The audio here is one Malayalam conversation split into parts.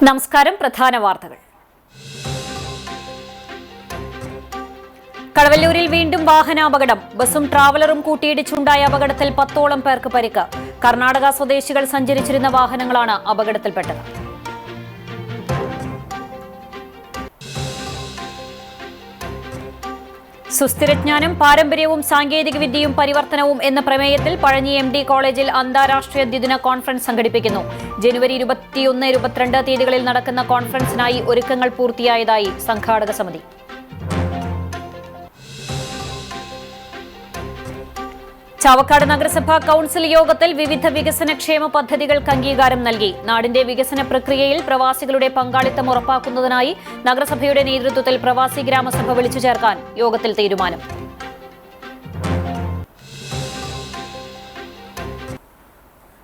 നമസ്കാരം. പ്രധാന വാർത്തകൾ. കടവല്ലൂരിൽ വീണ്ടും വാഹനാപകടം. ബസും ട്രാവലറും കൂട്ടിയിടിച്ചുണ്ടായ അപകടത്തിൽ 10ഓളം പേർക്ക് പരിക്ക്. കർണാടക സ്വദേശികൾ സഞ്ചരിച്ചിരുന്ന വാഹനങ്ങളാണ് അപകടത്തിൽപ്പെട്ടത്. സുസ്ഥിരജ്ഞാനം, പാരമ്പര്യവും സാങ്കേതികവിദ്യയും പരിവർത്തനവും എന്ന പ്രമേയത്തിൽ പഴഞ്ഞി MD കോളേജിൽ അന്താരാഷ്ട്ര ദ്വിദിന കോൺഫറൻസ് സംഘടിപ്പിക്കുന്നു. ജനുവരി 21, 22 തീയതികളിൽ നടക്കുന്ന കോൺഫറൻസിനായി ഒരുക്കങ്ങൾ പൂർത്തിയായതായി സംഘാടക സമിതി. ചാവക്കാട് നഗരസഭാ കൌൺസിൽ യോഗത്തിൽ വിവിധ വികസനക്ഷേമ പദ്ധതികൾക്ക് അംഗീകാരം നൽകി. നാടിന്റെ വികസന പ്രക്രിയയിൽ പ്രവാസികളുടെ പങ്കാളിത്തം ഉറപ്പാക്കുന്നതിനായി നഗരസഭയുടെ നേതൃത്വത്തിൽ പ്രവാസി ഗ്രാമസഭ വിളിച്ചു ചേർക്കാൻ യോഗത്തിൽ തീരുമാനം.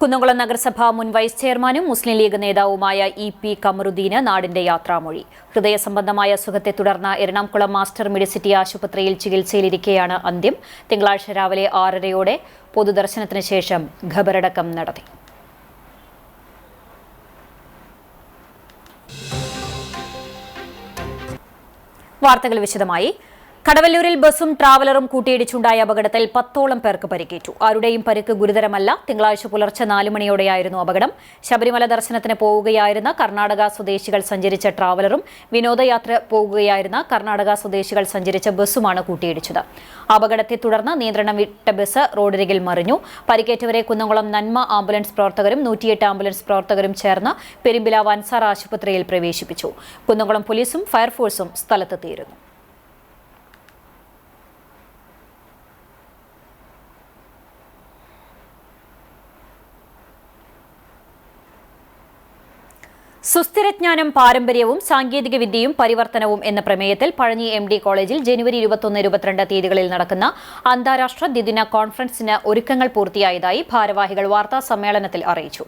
കുന്നംകുളം നഗരസഭ മുൻ വൈസ് ചെയർമാനും മുസ്ലിം ലീഗ് നേതാവുമായ EP കമറുദ്ദീന് നാടിന്റെ യാത്രാമൊഴി. ഹൃദയ സംബന്ധമായ അസുഖത്തെ തുടർന്ന് എറണാകുളം മാസ്റ്റർ മെഡിസിറ്റി ആശുപത്രിയിൽ ചികിത്സയിലിരിക്കെയാണ് അന്ത്യം. തിങ്കളാഴ്ച രാവിലെ 6:30 പൊതുദർശനത്തിന് ശേഷം ഖബറടക്കം നടത്തി. വാർത്തകൾ വിശദമായി. കടവല്ലൂരിൽ ബസും ട്രാവലറും കൂട്ടിയിടിച്ചുണ്ടായ അപകടത്തിൽ 10ഓളം പേർക്ക് പരിക്കേറ്റു. ആരുടെയും പരിക്ക് ഗുരുതരമല്ല. തിങ്കളാഴ്ച പുലർച്ചെ 4 മണിയോടെയായിരുന്നു അപകടം. ശബരിമല ദർശനത്തിന് പോവുകയായിരുന്ന കർണാടക സ്വദേശികൾ സഞ്ചരിച്ച ട്രാവലറും വിനോദയാത്ര പോകുകയായിരുന്ന കർണാടക സ്വദേശികൾ സഞ്ചരിച്ച ബസുമാണ് കൂട്ടിയിടിച്ചത്. അപകടത്തെ തുടർന്ന് നിയന്ത്രണം വിട്ട ബസ് റോഡരികിൽ മറിഞ്ഞു. പരിക്കേറ്റവരെ കുന്നംകുളം നന്മ ആംബുലൻസ് പ്രവർത്തകരും 108 ആംബുലൻസ് പ്രവർത്തകരും ചേർന്ന് പെരുമ്പില വൻസാർ ആശുപത്രിയിൽ പ്രവേശിപ്പിച്ചു. കുന്നംകുളം പോലീസും ഫയർഫോഴ്സും സ്ഥലത്തെത്തിയിരുന്നു. സുസ്ഥിരജ്ഞാനം, പാരമ്പര്യവും സാങ്കേതികവിദ്യയും പരിവർത്തനവും എന്ന പ്രമേയത്തിൽ പഴഞ്ഞി MD കോളേജിൽ ജനുവരി 21, 22 തീയതികളിൽ നടക്കുന്ന അന്താരാഷ്ട്ര ദ്വിദിന കോൺഫറൻസിന് ഒരുക്കങ്ങൾ പൂർത്തിയായതായി ഭാരവാഹികൾ വാർത്താ സമ്മേളനത്തിൽ അറിയിച്ചു.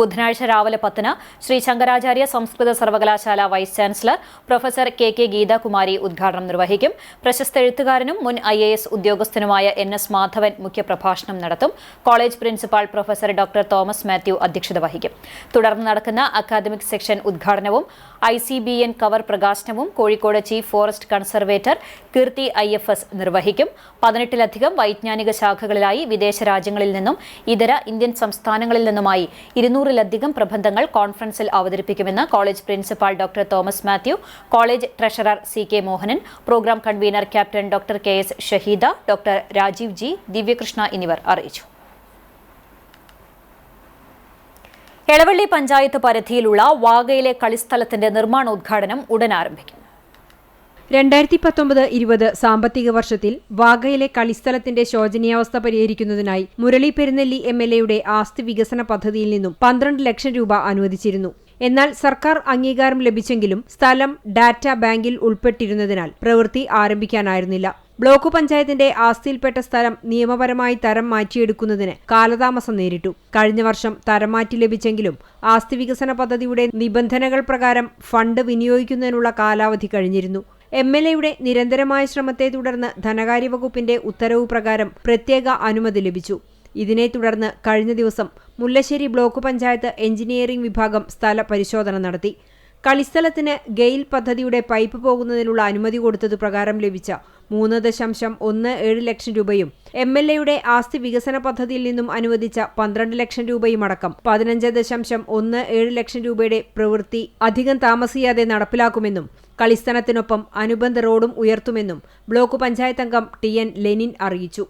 ബുധനാഴ്ച രാവിലെ 10-ന് ശ്രീ ശങ്കരാചാര്യ സംസ്കൃത സർവകലാശാല vice chancellor professor KK Geethakumari ഉദ്ഘാടനം നിർവഹിക്കും. പ്രശസ്ത എഴുത്തുകാരനും മുൻ IAS ഉദ്യോഗസ്ഥനുമായ NS മാധവൻ മുഖ്യപ്രഭാഷണം നടത്തും. College principal professor doctor Thomas Mathew അധ്യക്ഷത വഹിക്കും. തുടർന്ന് നടക്കുന്ന അക്കാദമിക് സെക്ഷൻ ഉദ്ഘാടനവും ICBN കവർ പ്രകാശനവും കോഴിക്കോട് ചീഫ് ഫോറസ്റ്റ് കൺസർവേറ്റർ കീർത്തി IFS നിർവഹിക്കും. 18ലധികം വൈജ്ഞാനിക ശാഖകളിലായി വിദേശ രാജ്യങ്ങളിൽ നിന്നും ഇതര ഇന്ത്യൻ സംസ്ഥാനങ്ങളിൽ നിന്നുമായി 200ലധികം പ്രബന്ധങ്ങൾ കോൺഫറൻസിൽ അവതരിപ്പിക്കുമെന്ന് college principal doctor Thomas Mathew, college treasurer CK Mohanan, programme convener captain doctor KS Shaheeda, doctor Rajeev G, Divyakrishna എന്നിവർ അറിയിച്ചു. എളവള്ളി പഞ്ചായത്ത് പരിധിയിലുള്ള വാഗയിലെ കളിസ്ഥലത്തിന്റെ നിർമ്മാണോദ്ഘാടനം ഉടൻ ആരംഭിക്കും. 2019-20 സാമ്പത്തിക വർഷത്തിൽ വാഗയിലെ കളിസ്ഥലത്തിന്റെ ശോചനീയാവസ്ഥ പരിഹരിക്കുന്നതിനായി മുരളി പെരുന്നെല്ലി MLAയുടെ ആസ്തി വികസന പദ്ധതിയിൽ നിന്നും 12 ലക്ഷം രൂപ അനുവദിച്ചിരുന്നു. എന്നാൽ സർക്കാർ അംഗീകാരം ലഭിച്ചെങ്കിലും സ്ഥലം ഡാറ്റ ബാങ്കിൽ ഉൾപ്പെട്ടിരുന്നതിനാൽ പ്രവൃത്തി ആരംഭിക്കാനായിരുന്നില്ല. ബ്ലോക്ക് പഞ്ചായത്തിന്റെ ആസ്തിയിൽപ്പെട്ട സ്ഥലം നിയമപരമായി തരം മാറ്റിയെടുക്കുന്നതിന് കാലതാമസം നേരിട്ടു. കഴിഞ്ഞ വർഷം തരം മാറ്റി ലഭിച്ചെങ്കിലും ആസ്തി വികസന പദ്ധതിയുടെ നിബന്ധനകൾ പ്രകാരം ഫണ്ട് വിനിയോഗിക്കുന്നതിനുള്ള കാലാവധി കഴിഞ്ഞിരുന്നു. MLAയുടെ നിരന്തരമായ ശ്രമത്തെ തുടർന്ന് ധനകാര്യ വകുപ്പിന്റെ ഉത്തരവ് പ്രകാരം പ്രത്യേക അനുമതി ലഭിച്ചു. ഇതിനെ തുടർന്ന് കഴിഞ്ഞ ദിവസം മുല്ലശ്ശേരി ബ്ലോക്ക് പഞ്ചായത്ത് എഞ്ചിനീയറിംഗ് വിഭാഗം സ്ഥല പരിശോധന നടത്തി. കളിസ്ഥലത്തിന് ഗെയിൽ പദ്ധതിയുടെ പൈപ്പ് പോകുന്നതിനുള്ള അനുമതി കൊടുത്തത് പ്രകാരം ലഭിച്ച 3.17 ലക്ഷം രൂപയും MLAയുടെ ആസ്തി വികസന പദ്ധതിയിൽ നിന്നും അനുവദിച്ച 12 ലക്ഷം രൂപയും അടക്കം 15.17 ലക്ഷം രൂപയുടെ പ്രവൃത്തി അധികം താമസിയാതെ നടപ്പിലാക്കുമെന്നും കളിസ്ഥലത്തിനൊപ്പം അനുബന്ധ റോഡും ഉയർത്തുമെന്നും ബ്ലോക്ക് പഞ്ചായത്ത് അംഗം TN ലെനിൻ അറിയിച്ചു.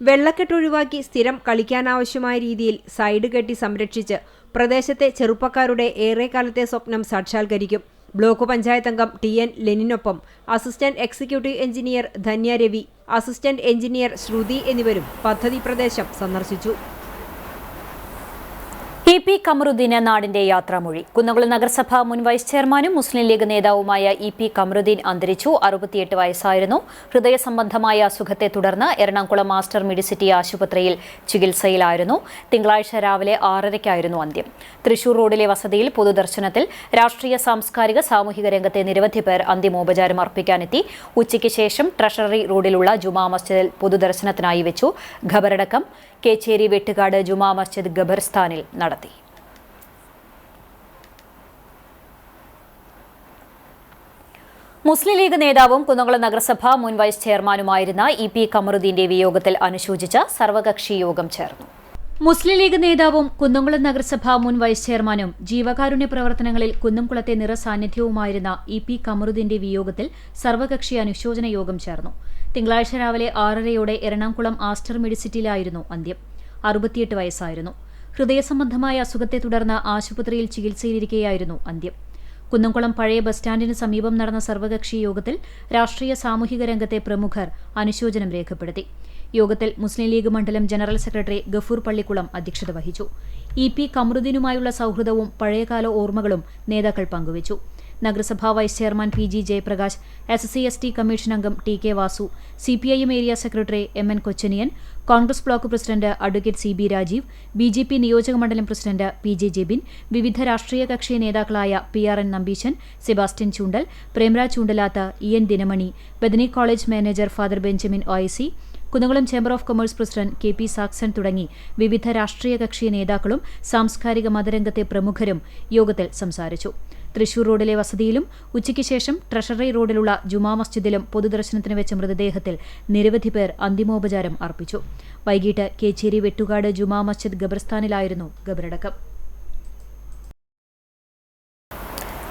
വെള്ളക്കെട്ടൊഴിവാക്കി സ്ഥിരം കളിക്കാനാവശ്യമായ രീതിയിൽ സൈഡ് കെട്ടി സംരക്ഷിച്ച് പ്രദേശത്തെ ചെറുപ്പക്കാരുടെ ഏറെക്കാലത്തെ സ്വപ്നം സാക്ഷാത്കരിക്കും. ബ്ലോക്ക് പഞ്ചായത്ത് അംഗം TN ലെനിനൊപ്പം assistant executive engineer Dhanya Ravi, assistant engineer Shruthi എന്നിവരും പദ്ധതി പ്രദേശം സന്ദർശിച്ചു. EP കമറുദ്ദീന് നാടിന്റെ യാത്രാമൊഴി. കുന്നംകുളം നഗരസഭ മുൻ വൈസ് ചെയർമാനും മുസ്ലിം ലീഗ് നേതാവുമായ EP കമറുദ്ദീൻ അന്തരിച്ചു. 68 വയസ്സായിരുന്നു. ഹൃദയ സംബന്ധമായ അസുഖത്തെ തുടർന്ന് എറണാകുളം മാസ്റ്റർ മെഡിസിറ്റി ആശുപത്രിയിൽ ചികിത്സയിലായിരുന്നു. തിങ്കളാഴ്ച രാവിലെ 6:30 അന്ത്യം. തൃശൂർ റോഡിലെ വസതിയിൽ പൊതുദർശനത്തിൽ രാഷ്ട്രീയ, സാംസ്കാരിക, സാമൂഹിക രംഗത്തെ നിരവധി പേർ അന്തിമോപചാരം അർപ്പിക്കാനെത്തി. ഉച്ചയ്ക്ക് ശേഷം ട്രഷറി റോഡിലുള്ള ജുമാ മസ്ജിദിൽ പൊതുദർശനത്തിനായി വെച്ചു. ഖബറടക്കം കേച്ചേരി വെട്ടുകാട് ജുമാ മസ്ജിദ് ഖബർസ്ഥാനിൽ നടത്തി. മുസ്ലിം ലീഗ് നേതാവും കുന്നംകുളം നഗരസഭ മുൻ വൈസ് ചെയർമാനുമായിരുന്ന ഇ.പി. കമറുദ്ദീന്റെ വിയോഗത്തിൽ അനുശോചിച്ച് സർവകക്ഷി യോഗം ചേർന്നു. മുസ്ലിം ലീഗ് നേതാവും കുന്നംകുളം നഗരസഭ മുൻ വൈസ് ചെയർമാനും ജീവകാരുണ്യ പ്രവർത്തനങ്ങളിൽ കുന്നംകുളത്തെ നിറസാന്നിധ്യവുമായിരുന്ന ഇ.പി. കമറുദ്ദീന്റെ വിയോഗത്തിൽ സർവകക്ഷി അനുശോചന യോഗം ചേർന്നു. തിങ്കളാഴ്ച രാവിലെ 6:30 എറണാകുളം ആസ്റ്റർ മെഡിസിറ്റിയിലായിരുന്നു അന്ത്യം. 68 വയസ്സായിരുന്നു. ഹൃദയസംബന്ധമായ അസുഖത്തെ തുടർന്ന് ആശുപത്രിയിൽ ചികിത്സയിലിരിക്കെയായിരുന്നു അന്ത്യം. കുന്നംകുളം പഴയ ബസ് സ്റ്റാൻഡിന് സമീപം നടന്ന സർവകക്ഷി യോഗത്തിൽ രാഷ്ട്രീയ സാമൂഹിക രംഗത്തെ പ്രമുഖർ അനുശോചനം രേഖപ്പെടുത്തി. യോഗത്തിൽ മുസ്ലിം ലീഗ് മണ്ഡലം ജനറൽ സെക്രട്ടറി ഗഫൂർ പള്ളിക്കുളം അധ്യക്ഷത വഹിച്ചു. ഇ.പി. കമറുദ്ദീനുമായുള്ള സൌഹൃദവും പഴയകാല ഓർമ്മകളും നേതാക്കൾ പങ്കുവച്ചു. നഗരസഭാ vice chairman P. G. Jayaprakash, SC/ST commission അംഗം T. K. Vasu, CPIM area secretary MN Kochaniyan, Congress block president advocate CB Rajeev, BJP നിയോജകമണ്ഡലം പ്രസിഡന്റ് PJ ജെബിൻ, വിവിധ രാഷ്ട്രീയ കക്ഷി നേതാക്കളായ PRN Nambeesan, Sebastian Choondal, Premraj Choondalath, EN Dinamani, Bethany college manager father Benjamin OIC, Kunnamkulam chamber of commerce president KP Saxon തുടങ്ങി വിവിധ രാഷ്ട്രീയ കക്ഷി നേതാക്കളും സാംസ്കാരിക മതരംഗത്തെ പ്രമുഖരും യോഗത്തിൽ സംസാരിച്ചു. തൃശൂർ റോഡിലെ വസതിയിലും ഉച്ചയ്ക്ക് ശേഷം ട്രഷറി റോഡിലുള്ള ജുമാ മസ്ജിദിലും പൊതുദർശനത്തിന് വെച്ച മൃതദേഹത്തിൽ നിരവധി പേർ അന്തിമോപചാരം അർപ്പിച്ചു. വൈകിട്ട് കേച്ചേരി വെട്ടുകാട് ജുമാ മസ്ജിദ് ഖബർസ്ഥാനിലായിരുന്നു ഖബറടക്കം.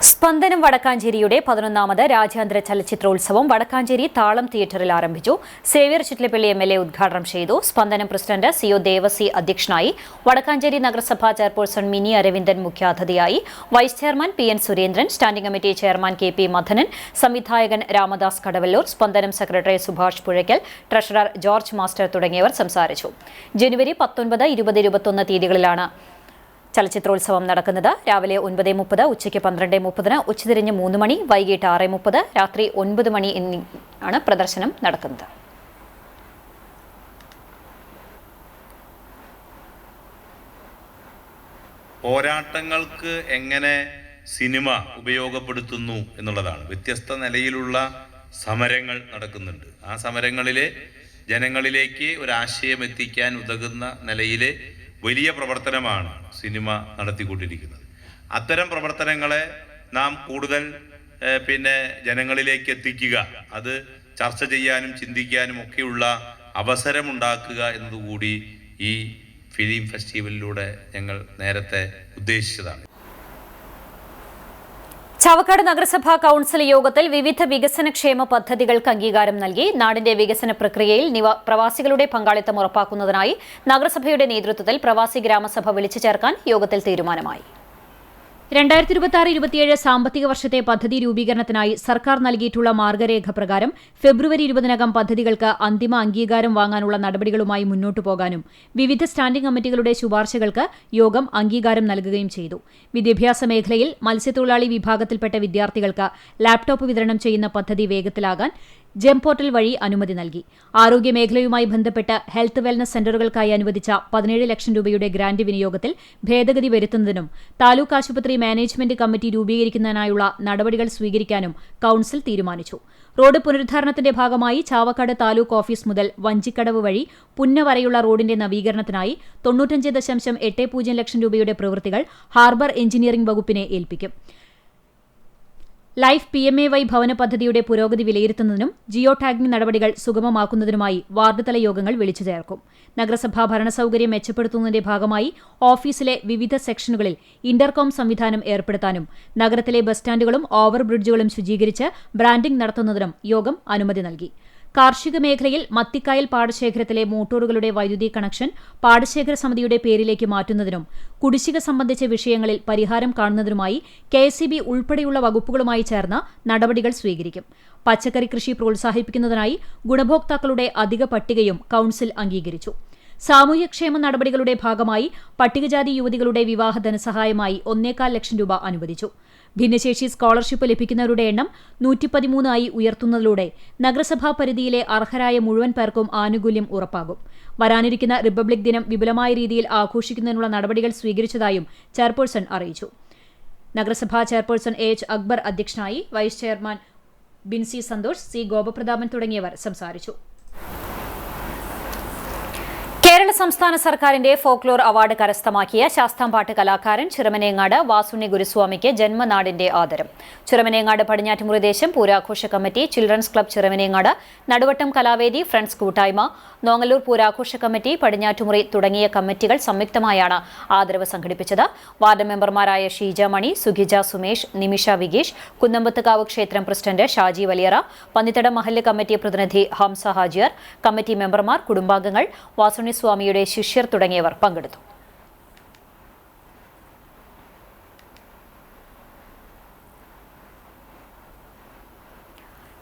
സ്പന്ദനം വടക്കാഞ്ചേരിയുടെ 11ാമത് രാജ്യാന്തര ചലച്ചിത്രോത്സവം വടക്കാഞ്ചേരി താളം തിയേറ്ററിൽ ആരംഭിച്ചു. സേവ്യർ ചിറ്റ്ലപ്പള്ളി MLA ഉദ്ഘാടനം ചെയ്തു. സ്പന്ദനം പ്രസിഡന്റ് CO ദേവസി അധ്യക്ഷനായി. വടക്കാഞ്ചേരി നഗരസഭാ ചെയർപേഴ്സൺ മിനി അരവിന്ദൻ മുഖ്യാതിഥിയായി. Vice chairman PN Surendran, standing committee chairman KP Madhanan, സംവിധായകൻ Ramadas Kadavallur, Spandanam secretary Subhash Puzhakkal, treasurer George master തുടങ്ങിയവർ സംസാരിച്ചു. ജനുവരി 19, 20, 21 തീയതികളിലാണ് ചലച്ചിത്രോത്സവം നടക്കുന്നത്. രാവിലെ 9:30, ഉച്ചയ്ക്ക് 12:30, ഉച്ചതിരിഞ്ഞ് 3 മണി, വൈകിട്ട് 6:30, രാത്രി 9 മണി എന്നിങ്ങനെയാണ് പ്രദർശനം നടക്കുന്നത്. പോരാട്ടങ്ങൾക്ക് എങ്ങനെ സിനിമ ഉപയോഗപ്പെടുത്തുന്നു എന്നുള്ളതാണ്. വ്യത്യസ്ത നിലയിലുള്ള സമരങ്ങൾ നടക്കുന്നുണ്ട്. ആ സമരങ്ങളിലെ ജനങ്ങളിലേക്ക് ഒരാശയം എത്തിക്കാൻ ഉതകുന്ന നിലയിലെ വലിയ പ്രവർത്തനമാണ് സിനിമ നടത്തിക്കൊണ്ടിരിക്കുന്നത്. അത്തരം പ്രവർത്തനങ്ങളെ നാം കൂടുതൽ ജനങ്ങളിലേക്ക് എത്തിക്കുക, അത് ചർച്ച ചെയ്യാനും ചിന്തിക്കാനും ഒക്കെയുള്ള അവസരമുണ്ടാക്കുക എന്നതുകൂടി ഈ ഫിലിം ഫെസ്റ്റിവലിലൂടെ ഞങ്ങൾ നേരത്തെ ഉദ്ദേശിച്ചതാണ്. ചാവക്കാട് നഗരസഭാ കൌൺസിൽ യോഗത്തിൽ വിവിധ വികസനക്ഷേമ പദ്ധതികൾക്ക് അംഗീകാരം നൽകി. നാടിന്റെ വികസന പ്രക്രിയയിൽ പ്രവാസികളുടെ പങ്കാളിത്തം ഉറപ്പാക്കുന്നതിനായി നഗരസഭയുടെ നേതൃത്വത്തിൽ പ്രവാസി ഗ്രാമസഭ വിളിച്ചു ചേർക്കാൻ യോഗത്തിൽ തീരുമാനമായി. 2026-27 സാമ്പത്തിക വർഷത്തെ പദ്ധതി രൂപീകരണത്തിനായി സർക്കാർ നൽകിയിട്ടുള്ള മാർഗരേഖ പ്രകാരം ഫെബ്രുവരി 20-നകം പദ്ധതികൾക്ക് അന്തിമ അംഗീകാരം വാങ്ങാനുള്ള നടപടികളുമായി മുന്നോട്ടു പോകാനും വിവിധ സ്റ്റാൻഡിംഗ് കമ്മിറ്റികളുടെ ശുപാർശകൾക്ക് യോഗം അംഗീകാരം നൽകുകയും ചെയ്തു. വിദ്യാഭ്യാസ മേഖലയിൽ മത്സ്യത്തൊഴിലാളി വിഭാഗത്തിൽപ്പെട്ട വിദ്യാർത്ഥികൾക്ക് ലാപ്ടോപ്പ് വിതരണം ചെയ്യുന്ന പദ്ധതി വേഗത്തിലാകാൻ ജെം പോർട്ടൽ വഴി അനുമതി നൽകി. ആരോഗ്യമേഖലയുമായി ബന്ധപ്പെട്ട് ഹെൽത്ത് വെൽനസ് സെന്ററുകൾക്കായി അനുവദിച്ച 17 ലക്ഷം രൂപയുടെ ഗ്രാന്റ് വിനിയോഗത്തിൽ ഭേദഗതി വരുത്തുന്നതിനും താലൂക്ക് ആശുപത്രി മാനേജ്മെന്റ് കമ്മിറ്റി രൂപീകരിക്കുന്നതിനായുള്ള നടപടികൾ സ്വീകരിക്കാനും കൌൺസിൽ തീരുമാനിച്ചു. റോഡ് പുനരുദ്ധാരണത്തിന്റെ ഭാഗമായി ചാവക്കാട് താലൂക്ക് ഓഫീസ് മുതൽ വഞ്ചിക്കടവ് വഴി പുന്ന വരെയുള്ള റോഡിന്റെ നവീകരണത്തിനായി 95.80 ലക്ഷം രൂപയുടെ പ്രവൃത്തികൾ ഹാർബർ എഞ്ചിനീയറിംഗ് വകുപ്പിനെ ഏൽപ്പിക്കും. ലൈഫ് PMAY ഭവന പദ്ധതിയുടെ പുരോഗതി വിലയിരുത്തുന്നതിനും ജിയോ ടാഗിംഗ് നടപടികൾ സുഗമമാക്കുന്നതിനുമായി വാർഡ് തല യോഗങ്ങൾ വിളിച്ചു ചേർക്കും. നഗരസഭാ ഭരണസൌകര്യം മെച്ചപ്പെടുത്തുന്നതിന്റെ ഭാഗമായി ഓഫീസിലെ വിവിധ സെക്ഷനുകളിൽ ഇന്റർകോം സംവിധാനം ഏർപ്പെടുത്താനും നഗരത്തിലെ ബസ് സ്റ്റാൻഡുകളും ഓവർബ്രിഡ്ജുകളും ശുചീകരിച്ച് ബ്രാൻഡിംഗ് നടത്തുന്നതിനും യോഗം അനുമതി നൽകി. കാർഷിക മേഖലയിൽ മത്തിക്കായൽ പാടശേഖരത്തിലെ മോട്ടോറുകളുടെ വൈദ്യുതി കണക്ഷൻ പാടശേഖര സമിതിയുടെ പേരിലേക്ക് മാറ്റുന്നതിനും കുടിശ്ശിക സംബന്ധിച്ച വിഷയങ്ങളിൽ പരിഹാരം കാണുന്നതിനുമായി KSEB ഉൾപ്പെടെയുള്ള വകുപ്പുകളുമായി ചേർന്ന് നടപടികൾ സ്വീകരിക്കും. പച്ചക്കറി കൃഷി പ്രോത്സാഹിപ്പിക്കുന്നതിനായി ഗുണഭോക്താക്കളുടെ അധിക പട്ടികയും കൌൺസിൽ അംഗീകരിച്ചു. സാമൂഹ്യക്ഷേമ നടപടികളുടെ ഭാഗമായി പട്ടികജാതി യുവതികളുടെ വിവാഹ ധനസഹായമായി 1.25 ലക്ഷം രൂപ അനുവദിച്ചു. ഭിന്നശേഷി സ്കോളർഷിപ്പ് ലഭിക്കുന്നവരുടെ എണ്ണം 113 ആയി ഉയർത്തുന്നതിലൂടെ നഗരസഭാ പരിധിയിലെ അർഹരായ മുഴുവൻ പേർക്കും ആനുകൂല്യം ഉറപ്പാകും. വരാനിരിക്കുന്ന റിപ്പബ്ലിക് ദിനം വിപുലമായ രീതിയിൽ ആഘോഷിക്കുന്നതിനുള്ള നടപടികൾ സ്വീകരിച്ചതായും ചെയർപേഴ്സൺ അറിയിച്ചു. നഗരസഭാ ചെയർപേഴ്സൺ AH അക്ബർ അധ്യക്ഷനായി. Vice chairman Binsy Santhosh, C Gopaprathapan തുടങ്ങിയവർ സംസാരിച്ചു. കേരള സംസ്ഥാന സർക്കാരിന്റെ ഫോക്ലോർ അവാർഡ് കരസ്ഥമാക്കിയ ശാസ്താംപാട്ട് കലാകാരൻ ചിറമനേങ്ങാട് വാസുണ്ണി ഗുരുസ്വാമിക്ക് ജന്മനാടിന്റെ ആദരം. ചിറമനേങ്ങാട് പടിഞ്ഞാറ്റുമുറി ദേശം പൂരാഘോഷ committee, children's club Chiramanengad, Naduvattom Kalavedi, friends കൂട്ടായ്മ, നോങ്ങല്ലൂർ പൂരാഘോഷ കമ്മിറ്റി, പടിഞ്ഞാറ്റുമുറി തുടങ്ങിയ കമ്മിറ്റികൾ സംയുക്തമായാണ് ആദരവ് സംഘടിപ്പിച്ചത്. വാർഡ് മെമ്പർമാരായ ഷീജ മണി, സുഖിജ സുമേഷ്, നിമിഷ വിഗേഷ്, കുന്നമ്പത്തുകാവ് ക്ഷേത്രം പ്രസിഡന്റ് ഷാജി വലിയറ, പന്നിത്തടം മഹല്ല് കമ്മിറ്റി പ്രതിനിധി ഹംസ ഹാജിയർ, കമ്മിറ്റി മെമ്പർമാർ, കുടുംബാംഗങ്ങൾ, വാസുണ്ണി സ്വാമിയുടെ ശിഷ്യർ തുടങ്ങിയവർ പങ്കെടുത്തു.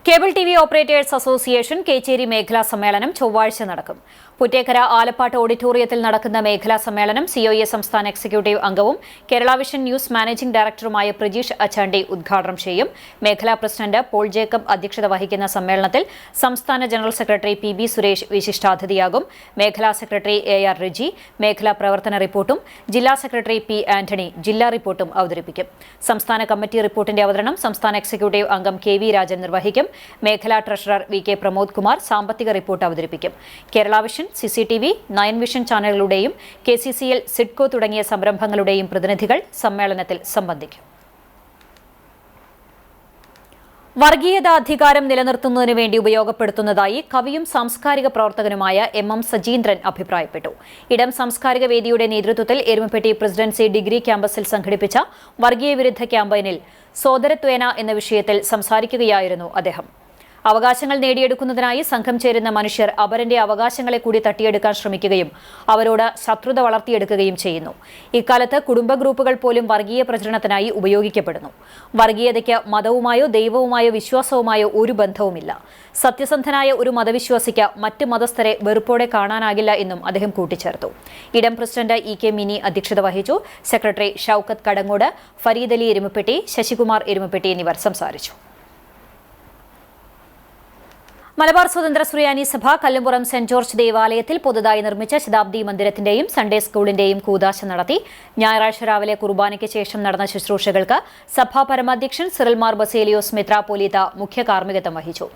Cable TV operators association Kechery മേഖലാ സമ്മേളനം ചൊവ്വാഴ്ച നടക്കും. പുറ്റേക്കര ആലപ്പാട്ട് ഓഡിറ്റോറിയത്തിൽ നടക്കുന്ന മേഖലാ സമ്മേളനം COA സംസ്ഥാന എക്സിക്യൂട്ടീവ് അംഗവും കേരള വിഷൻ ന്യൂസ് മാനേജിംഗ് ഡയറക്ടറുമായ പ്രജീഷ് അച്ചാണ്ടി ഉദ്ഘാടനം ചെയ്യും. മേഖലാ പ്രസിഡന്റ് പോൾ ജേക്കബ് അധ്യക്ഷത വഹിക്കുന്ന സമ്മേളനത്തിൽ സംസ്ഥാന ജനറൽ സെക്രട്ടറി PB സുരേഷ് വിശിഷ്ടാതിഥിയാകും. മേഖലാ സെക്രട്ടറി AR റെജി മേഖലാ പ്രവർത്തന റിപ്പോർട്ടും ജില്ലാ സെക്രട്ടറി P ആന്റണി ജില്ലാ റിപ്പോർട്ടും അവതരിപ്പിക്കും. സംസ്ഥാന കമ്മിറ്റി റിപ്പോർട്ടിന്റെ അവതരണം സംസ്ഥാന എക്സിക്യൂട്ടീവ് അംഗം KV രാജൻ നിർവഹിക്കും. മേഖലാ ട്രഷറർ VK പ്രമോദ് കുമാർ സാമ്പത്തിക റിപ്പോർട്ട് അവതരിപ്പിക്കും. കേരള വിഷൻ, CCTV, 9 വിഷൻ ചാനലുകളുടെയും KCCL, സിഡ്കോ തുടങ്ങിയ സംരംഭങ്ങളുടെയും പ്രതിനിധികൾ സമ്മേളനത്തിൽ സംബന്ധിക്കും. വർഗീയത അധികാരം നിലനിർത്തുന്നതിനു വേണ്ടി ഉപയോഗപ്പെടുത്തുന്നതായി കവിയും സാംസ്കാരിക പ്രവർത്തകനുമായ MM സജീന്ദ്രൻ അഭിപ്രായപ്പെട്ടു. ഇടം സാംസ്കാരിക വേദിയുടെ നേതൃത്വത്തിൽ എരുമപ്പെട്ടി പ്രസിഡൻസി ഡിഗ്രി ക്യാമ്പസിൽ സംഘടിപ്പിച്ച വർഗീയ വിരുദ്ധ ക്യാമ്പയിനിൽ സോദരത്വേന എന്ന വിഷയത്തിൽ സംസാരിക്കുകയായിരുന്നു അദ്ദേഹം. അവകാശങ്ങൾ നേടിയെടുക്കുന്നതിനായി സംഘം ചേരുന്ന മനുഷ്യർ അപരന്റെ അവകാശങ്ങളെ കൂടി തട്ടിയെടുക്കാൻ ശ്രമിക്കുകയും അവരോട് ശത്രുത വളർത്തിയെടുക്കുകയും ചെയ്യുന്നു. ഇക്കാലത്ത് കുടുംബ ഗ്രൂപ്പുകൾ പോലും വർഗീയ പ്രചരണത്തിനായി ഉപയോഗിക്കപ്പെടുന്നു. വർഗീയതയ്ക്ക് മതവുമായോ ദൈവവുമായോ വിശ്വാസവുമായോ ഒരു ബന്ധവുമില്ല. സത്യസന്ധനായ ഒരു മതവിശ്വാസിക്ക് മറ്റ് മതസ്ഥരെ വെറുപ്പോടെ കാണാനാകില്ല എന്നും അദ്ദേഹം കൂട്ടിച്ചേർത്തു. ഇടം പ്രസിഡന്റ് EK മിനി അധ്യക്ഷത വഹിച്ചു. സെക്രട്ടറി ഷൌക്കത്ത് കടങ്ങോട്, ഫരീദ് അലി എരുമപ്പെട്ടി, ശശികുമാർ എരുമപ്പെട്ടി എന്നിവർ സംസാരിച്ചു. മലബാർ സ്വതന്ത്ര സുറിയാനി സഭ കല്ലുംപുറം സെന്റ് ജോർജ് ദേവാലയത്തിൽ പുതുതായി നിർമ്മിച്ച ശതാബ്ദി മന്ദിരത്തിന്റെയും സൺഡേ സ്കൂളിന്റെയും കൂദാശ നടത്തി. ഞായറാഴ്ച രാവിലെ കുർബാനയ്ക്ക് ശേഷം നടന്ന ശുശ്രൂഷകൾക്ക് സഭാ പരമാധ്യക്ഷൻ സിറിൽ മാർ ബസേലിയോസ് മെത്രാപ്പോലീത്ത മുഖ്യ കാർമ്മികത്വം വഹിച്ചു.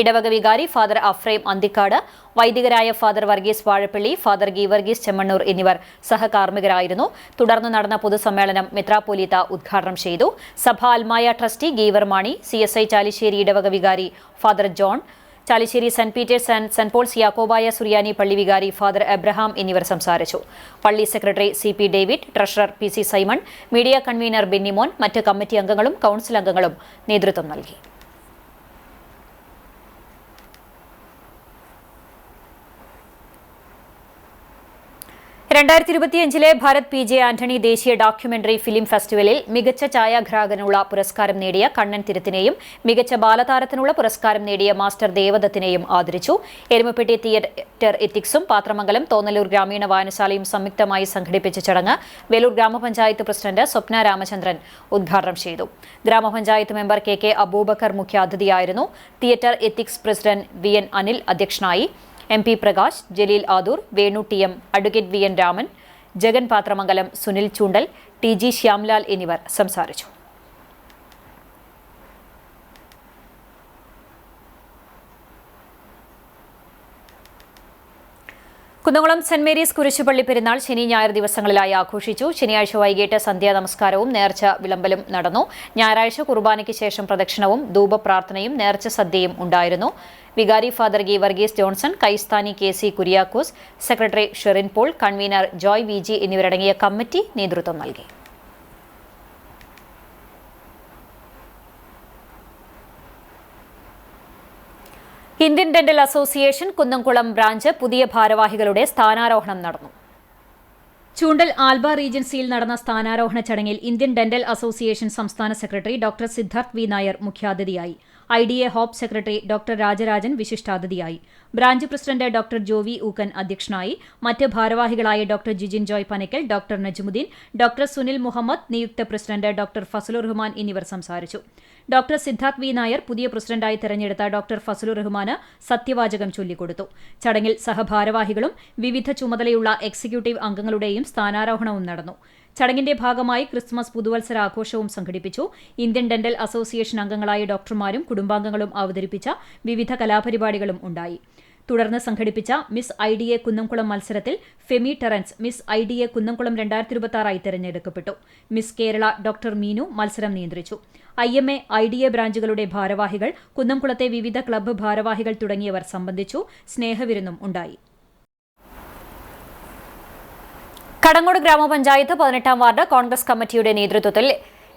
ഇടവക വികാരി ഫാദർ അഫ്രേം അന്തിക്കാട്, വൈദികരായ ഫാദർ വർഗീസ് വാഴപ്പള്ളി, ഫാദർ ഗീവർഗീസ് ചെമ്മണ്ണൂർ എന്നിവർ സഹകാർമ്മികരായിരുന്നു. തുടർന്ന് നടന്ന പൊതുസമ്മേളനം മെത്രാപ്പോലീത്ത ഉദ്ഘാടനം ചെയ്തു. സഭാ അൽമായ ട്രസ്റ്റി ഗീവർ മാണി, CSI ചാലിശ്ശേരി ഇടവക വികാരി father John, Chalissery saint Peter's and saint Paul's Yakobaya Suriyani പള്ളി വികാരി ഫാദർ എബ്രഹാം എന്നിവർ സംസാരിച്ചു. പള്ളി secretary CP David, treasurer PC Simon, media convener Bennymon, മറ്റ് കമ്മിറ്റി അംഗങ്ങളും കൌൺസിൽ അംഗങ്ങളും നേതൃത്വം നൽകി. ഭാരത് PJ ആന്റണി ദേശീയ ഡോക്യുമെന്ററി ഫിലിം ഫെസ്റ്റിവലിൽ മികച്ച ഛായാഗ്രാഹകനുള്ള പുരസ്കാരം നേടിയ കണ്ണൻ തിരുത്തിനെയും മികച്ച ബാലതാരത്തിനുള്ള പുരസ്കാരം നേടിയ മാസ്റ്റർ ദേവദത്തിനെയും ആദരിച്ചു. എരുമപ്പെട്ടി തിയേറ്റർ എത്തിക്സും പാത്രമംഗലം തോന്നലൂർ ഗ്രാമീണ വായനശാലയും സംയുക്തമായി സംഘടിപ്പിച്ച ചടങ്ങ് വേലൂർ ഗ്രാമപഞ്ചായത്ത് പ്രസിഡന്റ് സ്വപ്ന രാമചന്ദ്രൻ ഉദ്ഘാടനം ചെയ്തു. ഗ്രാമപഞ്ചായത്ത് മെമ്പർ KK അബൂബക്കർ മുഖ്യാതിഥിയായിരുന്നു. Theatre ethics president VN Anil അധ്യക്ഷനായി. MP Prakash, Jaleel Adoor, Venu TM, advocate VN Raman, Jagan Pathramangalam, Sunil Choondal, TG Shyamlal എന്നിവർ സംസാരിച്ചു. കുന്നംകുളം സെന്റ് മേരീസ് കുരിശുപള്ളി പെരുന്നാൾ ശനി ഞായർ ദിവസങ്ങളിലായി ആഘോഷിച്ചു. ശനിയാഴ്ച വൈകിട്ട് സന്ധ്യാ നമസ്കാരവും നേർച്ച വിളമ്പലും നടന്നു. ഞായറാഴ്ച കുർബാനയ്ക്ക് ശേഷം പ്രദക്ഷിണവും ധൂപപ്രാർത്ഥനയും നേർച്ച സദ്യയും ഉണ്ടായിരുന്നു. വികാരി ഫാദർ ഗീവർഗീസ് ജോൺസൺ, കൈസ്ഥാനി KC Kuriakose, secretary Sherin Paul, convener Joy VG എന്നിവരടങ്ങിയ കമ്മിറ്റി നേതൃത്വം നൽകി. Indian dental association Kunnamkulam branch പുതിയ ഭാരവാഹികളുടെ സ്ഥാനാരോഹണം നടന്നു. ചൂണ്ടൽ ആൽബ റീജൻസിയിൽ നടന്ന സ്ഥാനാരോഹണ ചടങ്ങിൽ ഇന്ത്യൻ ഡെന്റൽ അസോസിയേഷൻ സംസ്ഥാന secretary doctor Siddharth V Nair മുഖ്യാതിഥിയായി. IDA hope secretary doctor Rajarajan വിശിഷ്ടാതിഥിയായി. Branch president doctor Jovi Ookken അധ്യക്ഷനായി. മറ്റ് ഭാരവാഹികളായ doctor Jijin Joy Panakkal, doctor Najmuddin, doctor Sunil Muhammad, നിയുക്ത പ്രസിഡന്റ് ഡോക്ടർ ഫസലുർ റഹ്മാൻ എന്നിവർ സംസാരിച്ചു. ഡോക്ടർ സിദ്ധാർത്ഥ് V നായർ പുതിയ പ്രസിഡന്റായി തെരഞ്ഞെടുത്ത ഡോക്ടർ ഫസലുർ റഹ്മാന് സത്യവാചകം ചൊല്ലിക്കൊടുത്തു. ചടങ്ങിൽ സഹഭാരവാഹികളും വിവിധ ചുമതലയുള്ള എക്സിക്യൂട്ടീവ് അംഗങ്ങളുടെയും സ്ഥാനാരോഹണവും നടന്നു. ചടങ്ങിന്റെ ഭാഗമായി ക്രിസ്മസ് പുതുവത്സരാഘോഷവും സംഘടിപ്പിച്ചു. ഇന്ത്യൻ ഡെന്റൽ അസോസിയേഷൻ അംഗങ്ങളായ ഡോക്ടർമാരും കുടുംബാംഗങ്ങളും അവതരിപ്പിച്ച വിവിധ കലാപരിപാടികളും ഉണ്ടായി. തുടർന്ന് സംഘടിപ്പിച്ച മിസ് IDA കുന്നംകുളം മത്സരത്തിൽ Femi Terence miss IDA Kunnamkulam 2026 തെരഞ്ഞെടുക്കപ്പെട്ടു. മിസ് കേരള ഡോക്ടർ മീനു മത്സരം നിയന്ത്രിച്ചു. IMA, IDA ബ്രാഞ്ചുകളുടെ ഭാരവാഹികൾ, കുന്നംകുളത്തെ വിവിധ ക്ലബ്ബ് ഭാരവാഹികൾ തുടങ്ങിയവർ സംബന്ധിച്ചു. സ്നേഹവിരുന്നും ഉണ്ടായി. കടങ്ങോട് ഗ്രാമപഞ്ചായത്ത് 18-ാം വാർഡ് കോൺഗ്രസ് കമ്മിറ്റിയുടെ നേതൃത്വത്തിൽ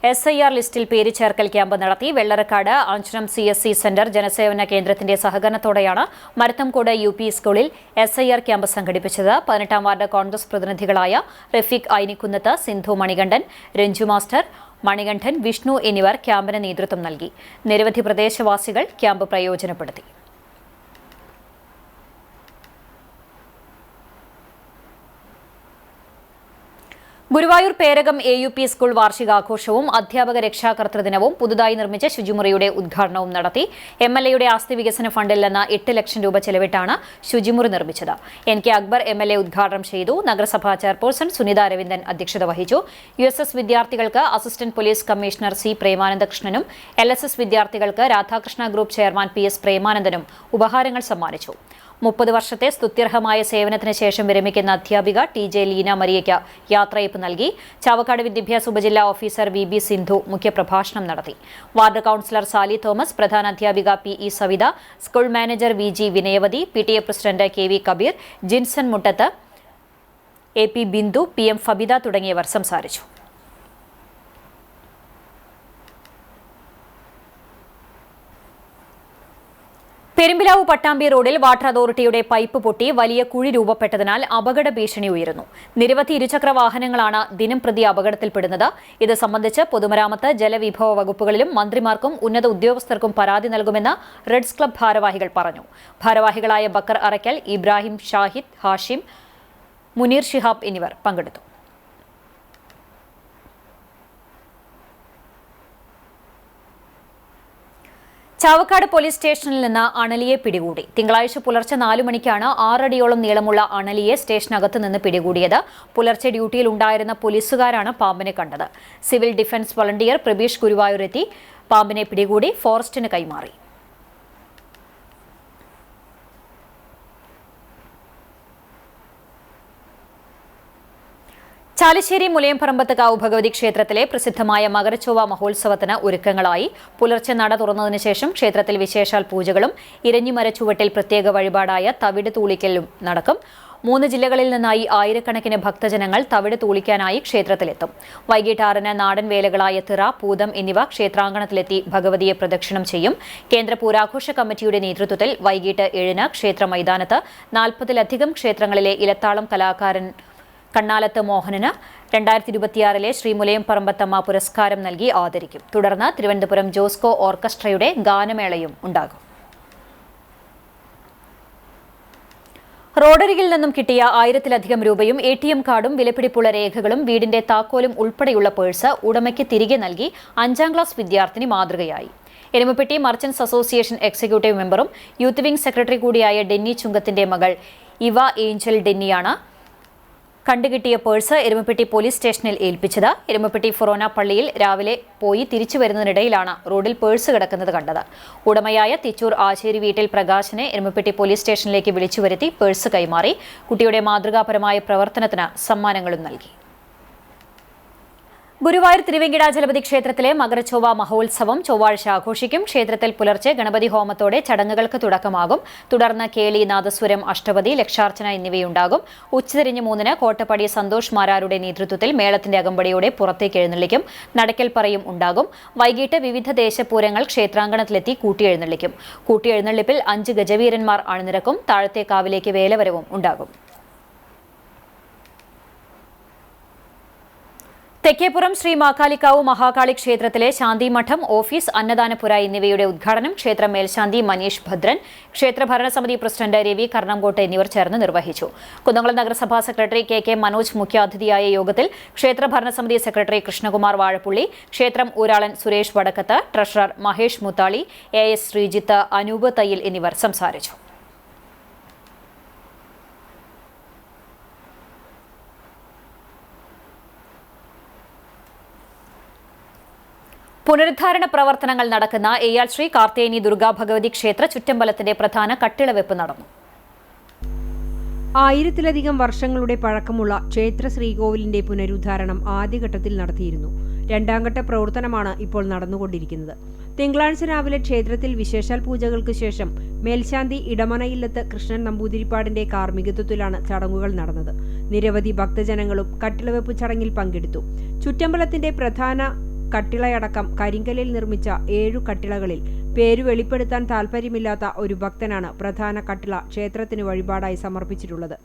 SIR ലിസ്റ്റിൽ പേര് ചേർക്കൽ ക്യാമ്പ് നടത്തി. വെള്ളറക്കാട് ആഞ്ചനം CSC സെന്റർ ജനസേവന കേന്ദ്രത്തിന്റെ സഹകരണത്തോടെയാണ് മരത്തംകോട് UP സ്കൂളിൽ SIR ക്യാമ്പ് സംഘടിപ്പിച്ചത്. 18-ാം വാർഡ് കോൺഗ്രസ് പ്രതിനിധികളായ റഫീഖ് ഐനിക്കുന്നത്ത്, സിന്ധു മണികണ്ഠൻ, രഞ്ജു മാസ്റ്റർ, മണികണ്ഠൻ, വിഷ്ണു എന്നിവർ ക്യാമ്പിന് നേതൃത്വം നൽകി. നിരവധി പ്രദേശവാസികൾ ക്യാമ്പ് പ്രയോജനപ്പെടുത്തി. ഗുരുവായൂർ പേരകം AUP സ്കൂൾ വാർഷികാഘോഷവും അധ്യാപക രക്ഷാകർതൃ ദിനവും പുതുതായി നിർമ്മിച്ച ശുചിമുറിയുടെ ഉദ്ഘാടനവും നടത്തി. MLAയുടെ ആസ്തി വികസന ഫണ്ടിൽ നിന്ന് 8 ലക്ഷം രൂപ ചെലവിട്ടാണ് ശുചിമുറി നിർമ്മിച്ചത്. NK അക്ബർ MLA ഉദ്ഘാടനം ചെയ്തു. നഗരസഭാ ചെയർപേഴ്സൺ സുനിത അരവിന്ദൻ അധ്യക്ഷത വഹിച്ചു. USS വിദ്യാർത്ഥികൾക്ക് assistant police commissioner C പ്രേമാനന്ദകൃഷ്ണനും LSS വിദ്യാർത്ഥികൾക്ക് രാധാകൃഷ്ണ ഗ്രൂപ്പ് ചെയർമാൻ PS പ്രേമാനന്ദനും ഉപഹാരങ്ങൾ സമ്മാനിച്ചു. 30 വർഷത്തെ സ്തുത്യർഹമായ സേവനത്തിന് ശേഷം വിരമിക്കുന്ന അധ്യാപിക TJ ലീന മരിയയ്ക്ക് യാത്രയയപ്പ് നൽകി. ചാവക്കാട് വിദ്യാഭ്യാസ ഉപജില്ലാ ഓഫീസർ VB സിന്ധു മുഖ്യപ്രഭാഷണം നടത്തി. വാർഡ് കൌൺസിലർ സാലി തോമസ്, പ്രധാന അധ്യാപിക PE Savitha, school manager VG Vinayavathi, PTA president KV Kabeer, Jinson Muttath, AP Bindu, PM Fabitha തുടങ്ങിയവർ സംസാരിച്ചു. പെരുമ്പിലാവ് പട്ടാമ്പി റോഡിൽ വാട്ടർ അതോറിറ്റിയുടെ പൈപ്പ് പൊട്ടി വലിയ കുഴി രൂപപ്പെട്ടതിനാൽ അപകട ഭീഷണി ഉയരുന്നു. നിരവധി ഇരുചക്ര വാഹനങ്ങളാണ് ദിനംപ്രതി അപകടത്തിൽപ്പെടുന്നത്. ഇത് സംബന്ധിച്ച് പൊതുമരാമത്ത്, ജലവിഭവ വകുപ്പുകളിലും മന്ത്രിമാർക്കും ഉന്നത ഉദ്യോഗസ്ഥർക്കും പരാതി നൽകുമെന്ന് റെഡ്സ് ക്ലബ് ഭാരവാഹികൾ പറഞ്ഞു. ഭാരവാഹികളായ ബക്കർ അറയ്ക്കൽ, ഇബ്രാഹിം, ഷാഹിദ്, ഹാഷിം, മുനീർ ഷിഹാബ് എന്നിവർ പങ്കെടുത്തു. ചാവക്കാട് പോലീസ് സ്റ്റേഷനിൽ നിന്ന് അണലിയെ പിടികൂടി. തിങ്കളാഴ്ച പുലർച്ചെ 4 മണിക്കാണ് 6 അടിയോളം നീളമുള്ള അണലിയെ സ്റ്റേഷനകത്ത് നിന്ന് പിടികൂടിയത്. പുലർച്ചെ ഡ്യൂട്ടിയിൽ ഉണ്ടായിരുന്ന പോലീസുകാരാണ് പാമ്പിനെ കണ്ടത്. Civil defence volunteer Prabeesh Guruvayur എത്തി പാമ്പിനെ പിടികൂടി ഫോറസ്റ്റിന് കൈമാറി. ചാലിശ്ശേരി മുലയംപറമ്പത്തുകാവ് ഭഗവതി ക്ഷേത്രത്തിലെ പ്രസിദ്ധമായ മകരച്ചൊവ്വ മഹോത്സവത്തിന് ഒരുക്കങ്ങളായി. പുലർച്ചെ നട തുറന്നതിനു ശേഷം ക്ഷേത്രത്തിൽ വിശേഷാൽ പൂജകളും ഇരഞ്ഞിമര ചുവട്ടിൽ പ്രത്യേക വഴിപാടായ തവിട് തൂളിക്കലും നടക്കും. 3 ജില്ലകളിൽ നിന്നായി ആയിരക്കണക്കിന് ഭക്തജനങ്ങൾ തവിട് തൂളിക്കാനായി ക്ഷേത്രത്തിലെത്തും. വൈകിട്ട് 6-ന് നാടൻ വേലകളായ തിറ, പൂതം എന്നിവ ക്ഷേത്രാങ്കണത്തിലെത്തി ഭഗവതിയെ പ്രദക്ഷിണം ചെയ്യും. കേന്ദ്ര പൂരാഘോഷ കമ്മിറ്റിയുടെ നേതൃത്വത്തിൽ വൈകിട്ട് 7-ന് ക്ഷേത്ര മൈതാനത്ത് 40-ലധികം ക്ഷേത്രങ്ങളിലെ ഇലത്താളം കലാകാരൻ കണ്ണാലത്ത് മോഹനന് 2026 ശ്രീ മുലയംപറമ്പത്തമ്മ പുരസ്കാരം നൽകി ആദരിക്കും. തുടർന്ന് തിരുവനന്തപുരം ജോസ്കോ ഓർക്കസ്ട്രയുടെ ഗാനമേളയും ഉണ്ടാകും. റോഡരികിൽ നിന്നും കിട്ടിയ 1000-ലധികം രൂപയും ATM കാർഡും വിലപിടിപ്പുള്ള രേഖകളും വീടിന്റെ താക്കോലും ഉൾപ്പെടെയുള്ള പേഴ്സ് ഉടമയ്ക്ക് തിരികെ നൽകി 5ാം ക്ലാസ് വിദ്യാർത്ഥിനി മാതൃകയായി. എരുമപ്പെട്ടി മർച്ചന്റ്സ് അസോസിയേഷൻ എക്സിക്യൂട്ടീവ് മെമ്പറും യൂത്ത് വിംഗ് സെക്രട്ടറി കൂടിയായ ഡെന്നി ചുങ്കത്തിന്റെ മകൾ ഇവ ഏഞ്ചൽ ഡെന്നിയാണ് കണ്ടുകിട്ടിയ പേഴ്സ് എരുമപ്പെട്ടി പോലീസ് സ്റ്റേഷനിൽ ഏൽപ്പിച്ചത്. എരുമപ്പെട്ടി ഫൊറോന പള്ളിയിൽ രാവിലെ പോയി തിരിച്ചു വരുന്നതിനിടയിലാണ് റോഡിൽ പേഴ്സ് കിടക്കുന്നത് കണ്ടത്. ഉടമയായ തിച്ചൂർ ആശേരി വീട്ടിൽ പ്രകാശനെ എരുമപ്പെട്ടി പോലീസ് സ്റ്റേഷനിലേക്ക് വിളിച്ചു വരുത്തി പേഴ്സ് കൈമാറി. കുട്ടിയുടെ മാതൃകാപരമായ പ്രവർത്തനത്തിന് സമ്മാനങ്ങളും നൽകി. ഗുരുവായൂർ തിരുവെങ്കിടാചലപതി ക്ഷേത്രത്തിലെ മകരച്ചൊവ്വ മഹോത്സവം ചൊവ്വാഴ്ച ആഘോഷിക്കും. ക്ഷേത്രത്തിൽ പുലർച്ചെ ഗണപതി ഹോമത്തോടെ ചടങ്ങുകൾക്ക് തുടക്കമാകും. തുടർന്ന് കേളി, നാദസ്വരം, അഷ്ടപതി, ലക്ഷാർച്ചന എന്നിവയുണ്ടാകും. ഉച്ചതിരിഞ്ഞ് 3-ന് കോട്ടപ്പടി സന്തോഷ് മാരാരുടെ നേതൃത്വത്തിൽ മേളത്തിന്റെ അകമ്പടിയോടെ പുറത്തേക്ക് എഴുന്നള്ളിക്കും. നടക്കൽപ്പറയും ഉണ്ടാകും. വൈകിട്ട് വിവിധ ദേശപൂരങ്ങൾ ക്ഷേത്രാങ്കണത്തിലെത്തി കൂട്ടിയെഴുന്നള്ളിക്കും. കൂട്ടിയെഴുന്നള്ളിപ്പിൽ 5 ഗജവീരന്മാർ അണിനിരക്കും. താഴത്തെ കാവിലേക്ക് വേലവരവും ഉണ്ടാകും. തെക്കേപ്പുറം ശ്രീ മാക്കാലിക്കാവ് മഹാകാളി ക്ഷേത്രത്തിലെ ശാന്തിമഠം, ഓഫീസ്, അന്നദാനപുര എന്നിവയുടെ ഉദ്ഘാടനം ക്ഷേത്ര മേൽശാന്തി മനീഷ് ഭദ്രൻ, ക്ഷേത്ര ഭരണസമിതി പ്രസിഡന്റ് രവി കർണംകോട്ട് എന്നിവർ ചേർന്ന് നിർവഹിച്ചു. കുന്നംകുളം നഗരസഭാ സെക്രട്ടറി KK മനോജ് മുഖ്യാതിഥിയായ യോഗത്തിൽ ക്ഷേത്ര ഭരണസമിതി സെക്രട്ടറി കൃഷ്ണകുമാർ വാഴപ്പുള്ളി, ക്ഷേത്രം ഊരാളൻ സുരേഷ് വടക്കത്ത്, ട്രഷറർ മഹേഷ് മുത്താളി, AS ശ്രീജിത്ത്, അനൂപ് തയ്യിൽ എന്നിവർ സംസാരിച്ചു. പുനരുദ്ധാരണ പ്രവർത്തനങ്ങൾ നടക്കുന്ന AR ശ്രീ കാർത്തേനി ദുർഗാ ഭഗവതി ക്ഷേത്ര ചുറ്റമ്പലത്തിന്റെ പ്രധാന കട്ടിളവെപ്പ് നടന്നു. 1000-ത്തിലധികം വർഷങ്ങളുടെ പഴക്കമുള്ള ക്ഷേത്ര ശ്രീകോവിലിന്റെ പുനരുദ്ധാരണം ആദ്യഘട്ടത്തിൽ നടത്തിയിരുന്നു. രണ്ടാംഘട്ട പ്രവർത്തനമാണ് ഇപ്പോൾ നടന്നുകൊണ്ടിരിക്കുന്നത്. തിങ്കളാഴ്ച രാവിലെ ക്ഷേത്രത്തിൽ വിശേഷാൽ പൂജകൾക്ക് ശേഷം മേൽശാന്തി ഇടമനയില്ലത്ത് കൃഷ്ണൻ നമ്പൂതിരിപ്പാടിന്റെ കാർമ്മികത്വത്തിലാണ് ചടങ്ങുകൾ നടന്നത്. നിരവധി ഭക്തജനങ്ങളും കട്ടിളവെപ്പ് ചടങ്ങിൽ പങ്കെടുത്തു. ചുറ്റമ്പലത്തിന്റെ പ്രധാന കട്ടിളയടക്കം കരിങ്കല്ലിൽ നിർമ്മിച്ച 7 കട്ടിളകളിൽ പേരു വെളിപ്പെടുത്താൻ താൽപ്പര്യമില്ലാത്ത ഒരു ഭക്തനാണ് പ്രധാന കട്ടിള ക്ഷേത്രത്തിന് വഴിപാടായി സമർപ്പിച്ചിട്ടുള്ളത്.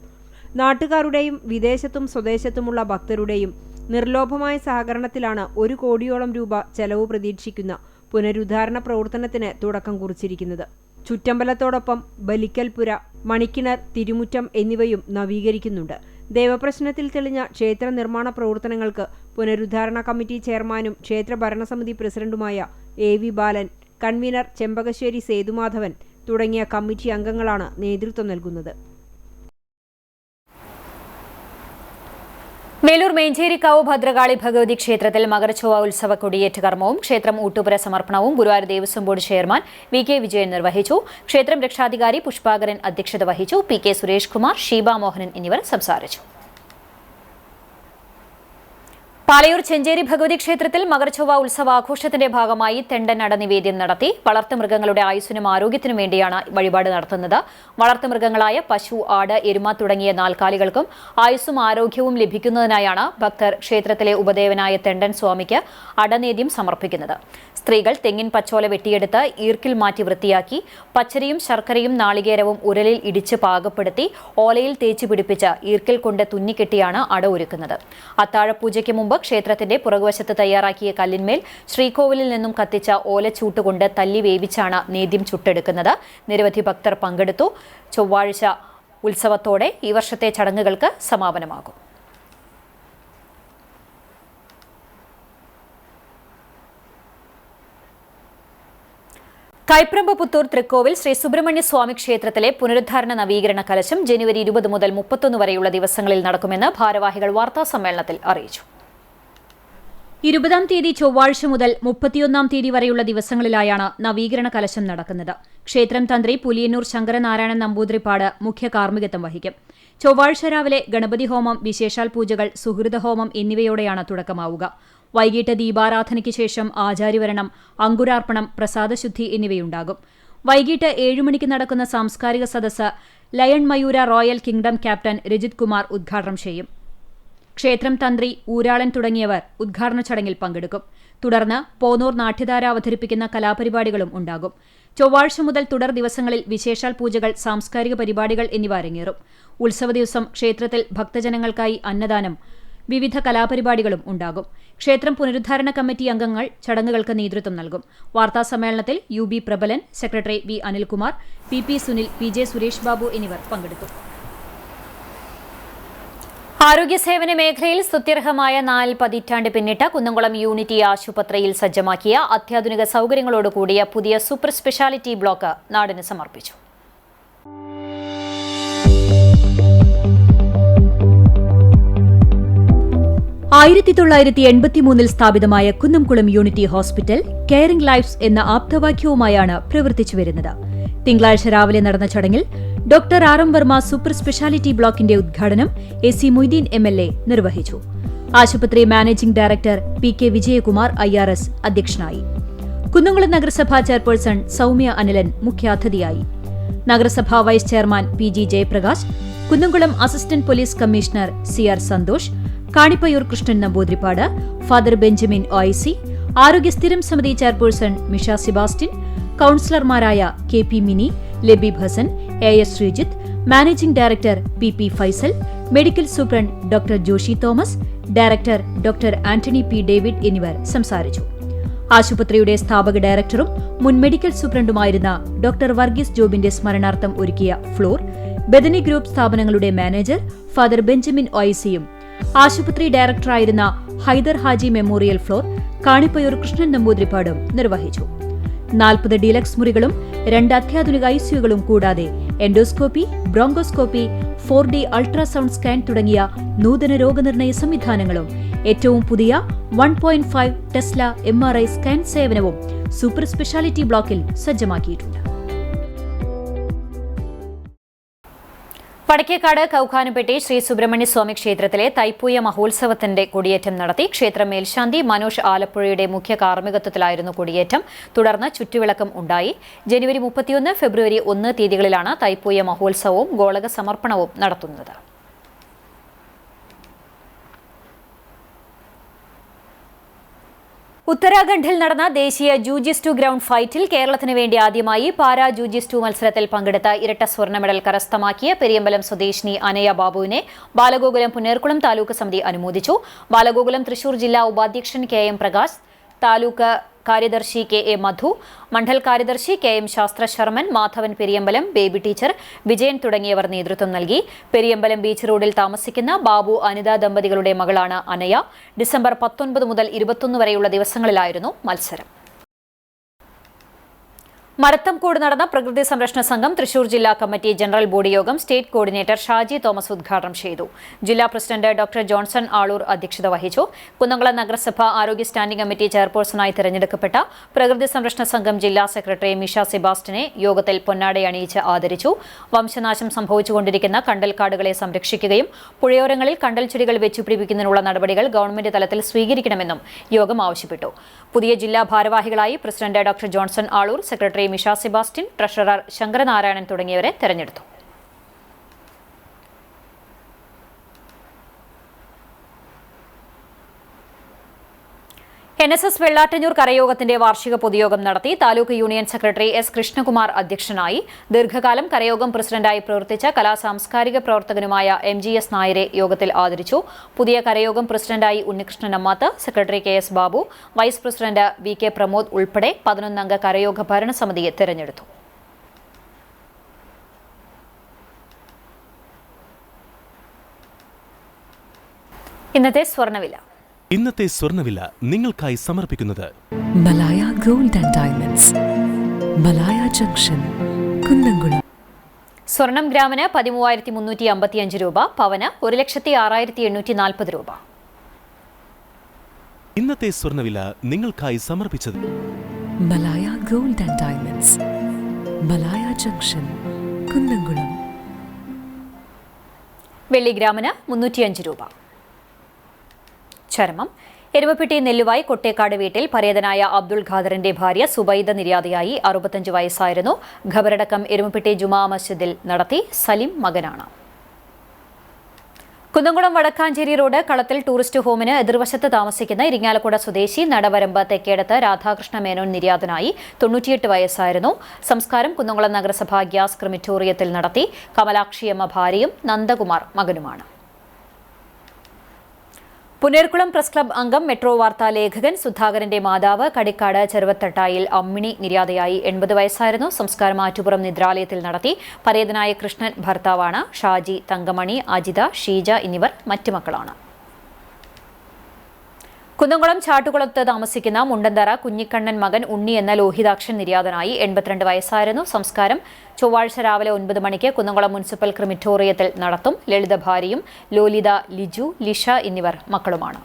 നാട്ടുകാരുടെയും വിദേശത്തും സ്വദേശത്തുമുള്ള ഭക്തരുടെയും നിർലോഭമായ സഹകരണത്തിലാണ് 1 കോടിയോളം രൂപ ചെലവ് പ്രതീക്ഷിക്കുന്ന പുനരുദ്ധാരണ പ്രവർത്തനത്തിന് തുടക്കം കുറിച്ചിരിക്കുന്നത്. ചുറ്റമ്പലത്തോടൊപ്പം ബലിക്കൽപുര, മണിക്കിണർ, തിരുമുറ്റം എന്നിവയും നവീകരിക്കുന്നുണ്ട്. ദേവപ്രശ്നത്തിൽ തെളിഞ്ഞ ക്ഷേത്ര നിർമ്മാണ പ്രവർത്തനങ്ങൾക്ക് പുനരുദ്ധാരണ കമ്മിറ്റി ചെയർമാനും ക്ഷേത്ര ഭരണസമിതി പ്രസിഡന്റുമായ AV ബാലൻ, കൺവീനർ ചെമ്പകശ്ശേരി സേതുമാധവൻ തുടങ്ങിയ കമ്മിറ്റി അംഗങ്ങളാണ് നേതൃത്വം നൽകുന്നത്. വേലൂർ മേഞ്ചേരിക്കാവ് ഭദ്രകാളി ഭഗവതി ക്ഷേത്രത്തിൽ മകരച്ചൊവ്വ ഉത്സവ കൊടിയേറ്റ് കർമ്മവും ക്ഷേത്രം ഊട്ടുപുര സമർപ്പണവും Guruvayur Devaswom board chairman VK Vijayan നിർവഹിച്ചു. ക്ഷേത്രം രക്ഷാധികാരി പുഷ്പാകരൻ അധ്യക്ഷത വഹിച്ചു. PK സുരേഷ് കുമാർ, ഷീബ മോഹനൻ എന്നിവർ സംസാരിച്ചു. പാലയൂർ ചെഞ്ചേരി ഭഗവതി ക്ഷേത്രത്തിൽ മകരച്ചൊവ്വ ഉത്സവാഘോഷത്തിന്റെ ഭാഗമായി തെണ്ടൻ അടനിവേദ്യം നടത്തി. വളർത്തുമൃഗങ്ങളുടെ ആയുസ്സിനും ആരോഗ്യത്തിനും വേണ്ടിയാണ് വഴിപാട് നടത്തുന്നത്. വളർത്തുമൃഗങ്ങളായ പശു, ആട്, എരുമ തുടങ്ങിയ നാൽക്കാലികൾക്കും ആയുസ്സും ആരോഗ്യവും ലഭിക്കുന്നതിനായാണ് ഭക്തർ ക്ഷേത്രത്തിലെ ഉപദേവനായ തെണ്ടൻ സ്വാമിക്ക് അടനേദ്യം സമർപ്പിക്കുന്നത്. സ്ത്രീകൾ തെങ്ങിൻ പച്ചോല വെട്ടിയെടുത്ത് ഈർക്കിൽ മാറ്റി വൃത്തിയാക്കി പച്ചരിയും ശർക്കരയും നാളികേരവും ഉരലിൽ ഇടിച്ച് പാകപ്പെടുത്തി ഓലയിൽ തേച്ച് പിടിപ്പിച്ച് ഈർക്കിൽ കൊണ്ട് തുന്നിക്കെട്ടിയാണ് അട ഒരുക്കുന്നത്. അത്താഴപൂജയ്ക്ക് മുമ്പ് ക്ഷേത്രത്തിന്റെ പുറകുവശത്ത് തയ്യാറാക്കിയ കല്ലിന്മേൽ ശ്രീകോവിലിൽ നിന്നും കത്തിച്ച ഓലച്ചൂട്ടുകൊണ്ട് തല്ലി വേവിച്ചാണ് നേദ്യം ചുട്ടെടുക്കുന്നത്. നിരവധി ഭക്തർ പങ്കെടുത്തു. ചൊവ്വാഴ്ച ഉത്സവത്തോടെ ഈ വർഷത്തെ ചടങ്ങുകൾക്ക് സമാപനമാകും. കൈപ്രമ്പ് പുത്തൂർ തൃക്കോവിൽ ശ്രീ സുബ്രഹ്മണ്യ സ്വാമി ക്ഷേത്രത്തിലെ പുനരുദ്ധാരണ നവീകരണ കലശം ജനുവരി 20 മുതൽ 31 വരെയുള്ള ദിവസങ്ങളിൽ നടക്കുമെന്ന് ഭാരവാഹികൾ വാർത്താസമ്മേളനത്തിൽ അറിയിച്ചു. 20-ാം തീയതി ചൊവ്വാഴ്ച മുതൽ 31-ാം തീയതി വരെയുള്ള ദിവസങ്ങളിലായാണ് നവീകരണ കലശം നടക്കുന്നത്. ക്ഷേത്രം തന്ത്രി പുലിയന്നൂർ ശങ്കരനാരായണൻ നമ്പൂതിരിപ്പാട് മുഖ്യ കാർമ്മികത്വം വഹിക്കും. ചൊവ്വാഴ്ച രാവിലെ ഗണപതി ഹോമം, വിശേഷാൽ പൂജകൾ, സുഹൃതഹോമം എന്നിവയോടെയാണ് തുടക്കമാവുക. വൈകിട്ട് ദീപാരാധനയ്ക്ക് ശേഷം ആചാര്യവരണം, അങ്കുരാർപ്പണം, പ്രസാദശുദ്ധി എന്നിവയുണ്ടാകും. വൈകിട്ട് 7 മണിക്ക് നടക്കുന്ന സാംസ്കാരിക സദസ്സ് lion Mayura royal kingdom captain Rajith Kumar ഉദ്ഘാടനം ചെയ്യും. ക്ഷേത്രം തന്ത്രി, ഊരാളൻ തുടങ്ങിയവർ ഉദ്ഘാടന ചടങ്ങിൽ പങ്കെടുക്കും. തുടർന്ന് പോന്നൂർ നാട്യധാര അവതരിപ്പിക്കുന്ന കലാപരിപാടികളും ഉണ്ടാകും. ചൊവ്വാഴ്ച മുതൽ തുടർ ദിവസങ്ങളിൽ വിശേഷാൽ പൂജകൾ, സാംസ്കാരിക പരിപാടികൾ എന്നിവ അരങ്ങേറും. ഉത്സവ ദിവസം ക്ഷേത്രത്തിൽ ഭക്തജനങ്ങൾക്കായി അന്നദാനം, വിവിധ കലാപരിപാടികളും ഉണ്ടാകും. ക്ഷേത്രം പുനരുദ്ധാരണ കമ്മിറ്റി അംഗങ്ങൾ ചടങ്ങുകൾക്ക് നേതൃത്വം നൽകും. വാർത്താസമ്മേളനത്തിൽ UB Prabalan, secretary V Anilkumar, PP Sunil, PJ Suresh Babu എന്നിവർ പങ്കെടുത്തു. ആരോഗ്യ സേവന മേഖലയിൽ സ്തുത്യർഹമായ 4 പതിറ്റാണ്ട് പിന്നിട്ട കുന്നംകുളം യൂണിറ്റി ആശുപത്രിയിൽ സജ്ജമാക്കിയ അത്യാധുനിക സൗകര്യങ്ങളോടുകൂടിയ പുതിയ സൂപ്പർ സ്പെഷ്യാലിറ്റി ബ്ലോക്ക് നാടിന് സമർപ്പിച്ചു. ൽ സ്ഥാപിതമായ Kunnamkulam unity hospital caring lifes എന്ന ആപ്തവാക്യവുമായാണ് പ്രവർത്തിച്ചു വരുന്നത്. തിങ്കളാഴ്ച രാവിലെ നടന്ന ചടങ്ങിൽ doctor RM Varma super speciality ബ്ലോക്കിന്റെ ഉദ്ഘാടനം AC മൊയ്തീൻ MLA നിർവഹിച്ചു. ആശുപത്രി managing director PK Vijayakumar IRS അധ്യക്ഷനായി. കുന്നംകുളം നഗരസഭാ ചെയർപേഴ്സൺ സൗമ്യ അനിലൻ മുഖ്യാതിഥിയായി. നഗരസഭാ vice chairman PG Jayaprakash, Kunnamkulam assistant police commissioner CR Santhosh, Kanippayur Krishnan Namboothiripad, father Benjamin OIC, ആരോഗ്യ സ്ഥിരം സമിതി ചെയർപേഴ്സൺ മിഷ സെബാസ്റ്റ്യൻ, കൌൺസിലർമാരായ KP Mini, Labeeb Hassan, AS Sreejith, managing director PP Faisal, medical superintendent doctor Joshy Thomas, director doctor Antony P David എന്നിവർ സംസാരിച്ചു. ആശുപത്രിയുടെ സ്ഥാപക ഡയറക്ടറും മുൻ മെഡിക്കൽ സൂപ്രണ്ടുമായിരുന്ന ഡോക്ടർ വർഗീസ് ജോബിന്റെ സ്മരണാർത്ഥം ഒരുക്കിയ ഫ്ലോർ, ബദനി ഗ്രൂപ്പ് സ്ഥാപനങ്ങളുടെ മാനേജർ ഫാദർ ബെഞ്ചമിൻ OICയും ആശുപത്രി ഡയറക്ടറായിരുന്ന ഹൈദർ ഹാജി മെമ്മോറിയൽ ഫ്ലോർ കാണിപ്പയൂർ കൃഷ്ണൻ നമ്പൂതിരിപ്പാടും നിർവഹിച്ചു. 40 ഡീലക്സ് മുറികളും 2 അത്യാധുനിക ICUകളും കൂടാതെ endoscopy, bronchoscopy, 4D ultrasound scan തുടങ്ങിയ നൂതന രോഗനിർണയ സംവിധാനങ്ങളും ഏറ്റവും പുതിയ 1.5 ടെസ്ല MRI സ്കാൻ സേവനവും സൂപ്പർ സ്പെഷ്യാലിറ്റി ബ്ലോക്കിൽ സജ്ജമാക്കിയിട്ടുണ്ട്. വടക്കേക്കാട് കൗഖാനുപേട്ടെ ശ്രീ സുബ്രഹ്മണ്യ സ്വാമി ക്ഷേത്രത്തിലെ തൈപ്പൂയ മഹോത്സവത്തിന്റെ കൊടിയേറ്റം നടത്തി. ക്ഷേത്ര മേൽശാന്തി മനോജ് ആലപ്പുഴയുടെ മുഖ്യ കാർമ്മികത്വത്തിലായിരുന്നു കൊടിയേറ്റം. തുടർന്ന് ചുറ്റുവിളക്കം ഉണ്ടായി. ജനുവരി 31, ഫെബ്രുവരി 1 തീയതികളിലാണ് തൈപ്പൂയ മഹോത്സവവും ഗോളക സമർപ്പണവും നടത്തുന്നത്. ഉത്തരാഖണ്ഡിൽ നടന്ന ദേശീയ ജൂജിസ്റ്റു ഗ്രൗണ്ട് ഫൈറ്റിൽ കേരളത്തിന് വേണ്ടി ആദ്യമായി പാരാ ജൂജിസ്റ്റു മത്സരത്തിൽ പങ്കെടുത്ത ഇരട്ട സ്വർണ്ണ മെഡൽ കരസ്ഥമാക്കിയ പെരിയമ്പലം സ്വദേശിനി അനയ ബാബുവിനെ ബാലഗോകുലം പുന്നേർകുളം താലൂക്ക് സമിതി അനുമോദിച്ചു. ബാലഗോകുലം തൃശൂർ ജില്ലാ ഉപാധ്യക്ഷൻ KM പ്രകാശ്, താലൂക്ക് കാര്യദർശി KA മധു, മണ്ഡൽ കാര്യദർശി KM ശാസ്ത്ര ശർമ്മൻ, മാധവൻ പെരിയമ്പലം, ബേബി ടീച്ചർ, വിജയൻ തുടങ്ങിയവർ നേതൃത്വം നൽകി. പെരിയമ്പലം ബീച്ച് റോഡിൽ താമസിക്കുന്ന ബാബു അനിത ദമ്പതികളുടെ മകളാണ് അനയ. ഡിസംബർ 19 മുതൽ 21 വരെയുള്ള ദിവസങ്ങളിലായിരുന്നു മത്സരം. മരത്തംകോട് നടന്ന പ്രകൃതി സംരക്ഷണ സംഘം തൃശൂർ ജില്ലാ കമ്മിറ്റി ജനറൽ ബോഡി യോഗം സ്റ്റേറ്റ് കോർഡിനേറ്റർ ഷാജി തോമസ് ഉദ്ഘാടനം ചെയ്തു. ജില്ലാ പ്രസിഡന്റ് ഡോക്ടർ ജോൺസൺ ആളൂർ അധ്യക്ഷത വഹിച്ചു. കുന്നംകുളം നഗരസഭ ആരോഗ്യ സ്റ്റാൻഡിംഗ് കമ്മിറ്റി ചെയർപേഴ്സണായി തെരഞ്ഞെടുക്കപ്പെട്ട പ്രകൃതി സംരക്ഷണ സംഘം ജില്ലാ സെക്രട്ടറി മിഷ സെബാസ്റ്റ്യനെ യോഗത്തിൽ പൊന്നാടയണിയിച്ച് ആദരിച്ചു. വംശനാശം സംഭവിച്ചുകൊണ്ടിരിക്കുന്ന കണ്ടൽക്കാടുകളെ സംരക്ഷിക്കുകയും പുഴയോരങ്ങളിൽ കണ്ടൽ ചെടികൾ വെച്ചുപിടിപ്പിക്കുന്നതിനുള്ള നടപടികൾ ഗവൺമെന്റ് തലത്തിൽ സ്വീകരിക്കണമെന്നും യോഗം ആവശ്യപ്പെട്ടു. പുതിയ ജില്ലാ ഭാരവാഹികളായി president doctor Johnson Aloor, secretary Misha Sebastian, treasurer Sankaranarayanan തുടങ്ങിയവരെ തെരഞ്ഞെടുത്തു. NSS വെള്ളാട്ടന്നൂർ കരയോഗത്തിന്റെ വാർഷിക പൊതുയോഗം നടത്തി. Taluk union secretary S Krishnakumar അധ്യക്ഷനായി. ദീർഘകാലം കരയോഗം പ്രസിഡന്റായി പ്രവർത്തിച്ച കലാസാംസ്കാരിക പ്രവർത്തകനുമായ MGS നായരെ യോഗത്തിൽ ആദരിച്ചു. പുതിയ കരയോഗം പ്രസിഡന്റായി Unnikrishnan Ammath, secretary KS Babu, vice president VK Pramod ഉൾപ്പെടെ 11 അംഗ കരയോഗ ഭരണസമിതിയെ തെരഞ്ഞെടുത്തു. ഇന്നത്തെ സ്വർണ്ണവില നിങ്ങൾക്കായി സമർപ്പിക്കുന്നത് Malaya gold and diamonds, Malaya junction, Kunnamkulam. സ്വർണം ഗ്രാമിന് 13,355 രൂപ, പവന് 1,06,840 രൂപ. ഇന്നത്തെ സ്വർണ്ണവില നിങ്ങൾക്കായി സമർപ്പിച്ചത് Malaya gold and diamonds, Malaya junction, Kunnamkulam. വെള്ളി ഗ്രാമിന് 305 രൂപ. ചരമം. എരുമപ്പെട്ടി നെല്ലുവായി കൊട്ടേക്കാട് വീട്ടിൽ പരേതനായ അബ്ദുൾ ഖാദറിന്റെ ഭാര്യ സുബൈദ നിര്യാതയായി. 65 വയസ്സായിരുന്നു. ഖബറടക്കം എരുമപ്പെട്ടി ജുമാ മസ്ജിദിൽ നടത്തി. സലിം മകനാണ്. കുന്നംകുളം വടക്കാഞ്ചേരി റോഡ് കളത്തിൽ ടൂറിസ്റ്റ് ഹോമിന് എതിർവശത്ത് താമസിക്കുന്ന ഇരിങ്ങാലക്കുട സ്വദേശി നടവരമ്പ് തെക്കേടത്ത് രാധാകൃഷ്ണ മേനോൻ നിര്യാതനായി. 98 വയസ്സായിരുന്നു. സംസ്കാരം കുന്നംകുളം നഗരസഭ ഗ്യാസ് ക്രിമിറ്റോറിയത്തിൽ നടത്തി. കമലാക്ഷിയമ്മ ഭാര്യയും നന്ദകുമാർ മകനുമാണ്. പുന്നേർകുളം പ്രസ് ക്ലബ് അംഗം, മെട്രോ വാർത്താ ലേഖകൻ സുധാകരന്റെ മാതാവ് കടിക്കാട് ചെറുവത്തട്ടായിൽ അമ്മിണി നിര്യാതയായി. 80 വയസ്സായിരുന്നു. സംസ്കാരം ആറ്റുപുറം നിദ്രാലയത്തിൽ നടത്തി. പരേതനായ കൃഷ്ണൻ ഭർത്താവാണ്. ഷാജി, തങ്കമണി, അജിത, ഷീജ എന്നിവർ മറ്റു മക്കളാണ്. കുന്നംകുളം ചാട്ടുകുളത്ത് താമസിക്കുന്ന മുണ്ടന്തറ കുഞ്ഞിക്കണ്ണൻ മകൻ ഉണ്ണി എന്ന ലോഹിതാക്ഷൻ നിര്യാതനായി. 82 വയസ്സായിരുന്നു. സംസ്കാരം ചൊവ്വാഴ്ച രാവിലെ 9 മണിക്ക് കുന്നംകുളം മുനിസിപ്പൽ ക്രിമിറ്റോറിയത്തിൽ നടത്തും. ലളിത ഭാര്യയും ലോലിത, ലിജു, ലിഷ എന്നിവർ മക്കളുമാണ്.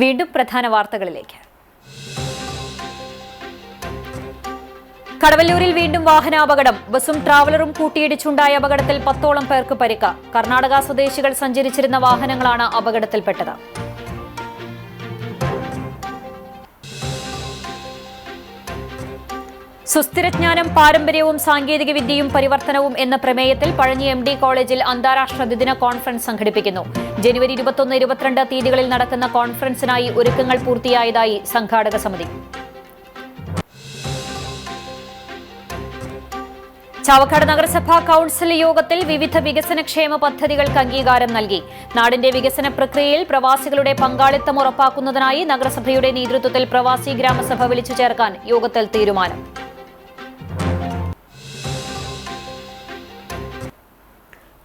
വീണ്ടും പ്രധാന വാർത്തകളിലേക്ക്. കടവല്ലൂരിൽ വീണ്ടും വാഹനാപകടം. ബസും ട്രാവലറും കൂട്ടിയിടിച്ചുണ്ടായ അപകടത്തിൽ 10ഓളം പേർക്ക് പരിക്ക്. കർണാടക സ്വദേശികൾ സഞ്ചരിച്ചിരുന്ന വാഹനങ്ങളാണ് അപകടത്തിൽപ്പെട്ടത്. സുസ്ഥിരജ്ഞാനം, പാരമ്പര്യവും സാങ്കേതിക വിദ്യയും പരിവർത്തനവും എന്ന പ്രമേയത്തിൽ പഴഞ്ഞി MD കോളേജിൽ അന്താരാഷ്ട്ര ദ്വിദിന കോൺഫറൻസ് സംഘടിപ്പിക്കുന്നു. ജനുവരി 21, 22 തീയതികളിൽ നടക്കുന്ന കോൺഫറൻസിനായി ഒരുക്കങ്ങൾ പൂർത്തിയായതായി സംഘാടക സമിതി. ചാവക്കാട് നഗരസഭാ കൌൺസിൽ യോഗത്തിൽ വിവിധ വികസനക്ഷേമ പദ്ധതികൾക്ക് അംഗീകാരം നൽകി. നാടിന്റെ വികസന പ്രക്രിയയിൽ പ്രവാസികളുടെ പങ്കാളിത്തം ഉറപ്പാക്കുന്നതിനായി നഗരസഭയുടെ നേതൃത്വത്തിൽ പ്രവാസി ഗ്രാമസഭ വിളിച്ചു ചേർക്കാൻ യോഗത്തിൽ തീരുമാനം.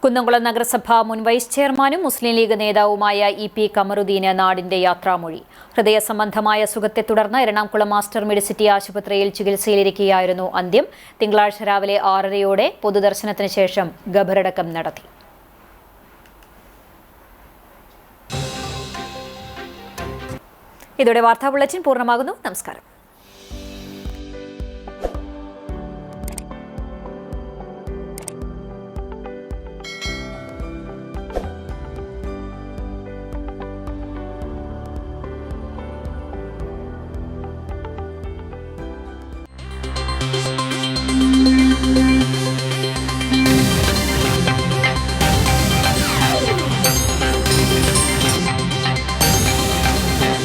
കുന്നംകുളം നഗരസഭ മുൻ വൈസ് ചെയർമാനും മുസ്ലിം ലീഗ് നേതാവുമായ EP കമറുദ്ദീന് നാടിന്റെ യാത്രാമൊഴി. ഹൃദയ സംബന്ധമായ അസുഖത്തെ തുടർന്ന് എറണാകുളം മാസ്റ്റർ മെഡിസിറ്റി ആശുപത്രിയിൽ ചികിത്സയിലിരിക്കെയായിരുന്നു അന്ത്യം. തിങ്കളാഴ്ച രാവിലെ 6:30 പൊതുദർശനത്തിന് ശേഷം ഖബറടക്കം നടത്തി. ഇതോടെ വാർത്താ ബുള്ളറ്റിൻ പൂർണ്ണമാകുന്നു. നമസ്കാരം.